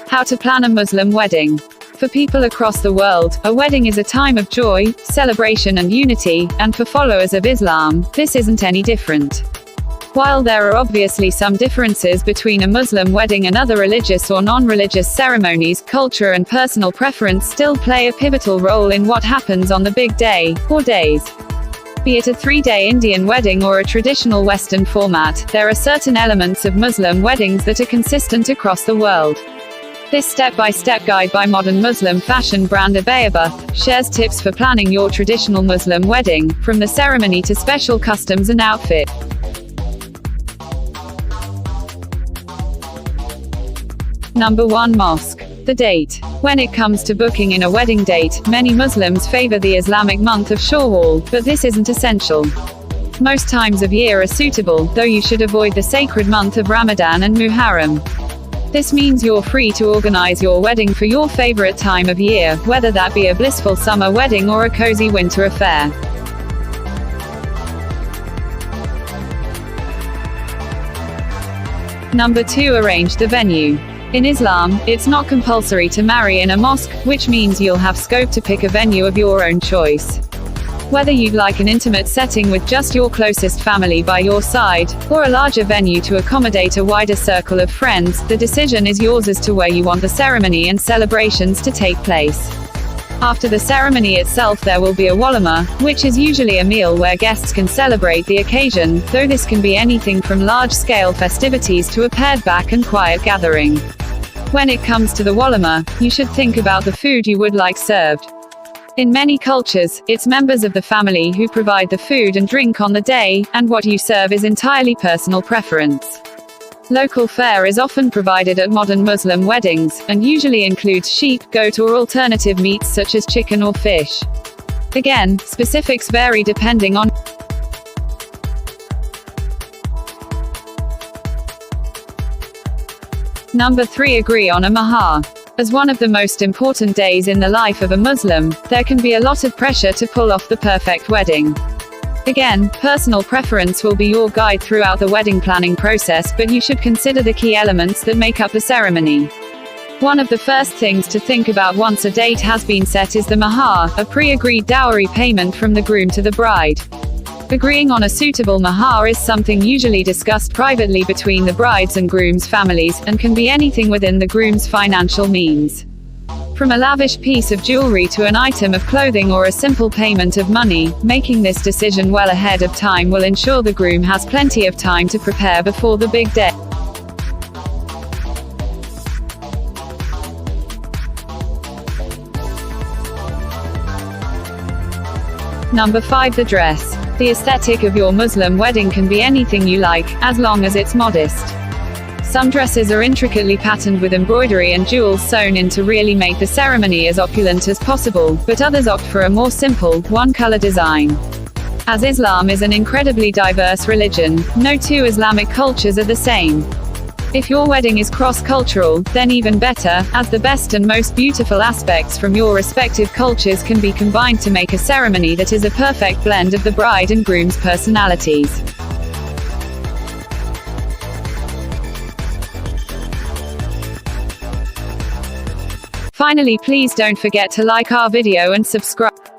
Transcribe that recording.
How to plan a Muslim wedding. For people across the world, a wedding is a time of joy, celebration and unity, and for followers of Islam, this isn't any different. While there are obviously some differences between a Muslim wedding and other religious or non-religious ceremonies, culture and personal preference still play a pivotal role in what happens on the big day, or days. Be it a 3-day Indian wedding or a traditional Western format, there are certain elements of Muslim weddings that are consistent across the world. This step-by-step guide by modern Muslim fashion brand Abayabath shares tips for planning your traditional Muslim wedding, from the ceremony to special customs and outfit. Number 1. Mosque. The date. When it comes to booking in a wedding date, many Muslims favor the Islamic month of Shawwal, but this isn't essential. Most times of year are suitable, though you should avoid the sacred month of Ramadan and Muharram. This means you're free to organize your wedding for your favorite time of year, whether that be a blissful summer wedding or a cozy winter affair. Number 2. Arrange the venue. In Islam, it's not compulsory to marry in a mosque, which means you'll have scope to pick a venue of your own choice. Whether you'd like an intimate setting with just your closest family by your side, or a larger venue to accommodate a wider circle of friends, the decision is yours as to where you want the ceremony and celebrations to take place. After the ceremony itself there will be a walima, which is usually a meal where guests can celebrate the occasion, though this can be anything from large-scale festivities to a pared-back and quiet gathering. When it comes to the walima, you should think about the food you would like served. In many cultures, it's members of the family who provide the food and drink on the day, and what you serve is entirely personal preference. Local fare is often provided at modern Muslim weddings, and usually includes sheep, goat or alternative meats such as chicken or fish. Again, specifics vary depending on Number 3. Agree on a mahar. As one of the most important days in the life of a Muslim, there can be a lot of pressure to pull off the perfect wedding. Again, personal preference will be your guide throughout the wedding planning process, but you should consider the key elements that make up the ceremony. One of the first things to think about once a date has been set is the mahar, a pre-agreed dowry payment from the groom to the bride. Agreeing on a suitable mahar is something usually discussed privately between the bride's and groom's families, and can be anything within the groom's financial means. From a lavish piece of jewelry to an item of clothing or a simple payment of money, making this decision well ahead of time will ensure the groom has plenty of time to prepare before the big day. Number 5. The dress. The aesthetic of your Muslim wedding can be anything you like, as long as it's modest. Some dresses are intricately patterned with embroidery and jewels sewn in to really make the ceremony as opulent as possible, but others opt for a more simple, one-color design. As Islam is an incredibly diverse religion, no two Islamic cultures are the same. If your wedding is cross-cultural, then even better, as the best and most beautiful aspects from your respective cultures can be combined to make a ceremony that is a perfect blend of the bride and groom's personalities. Finally, please don't forget to like our video and subscribe.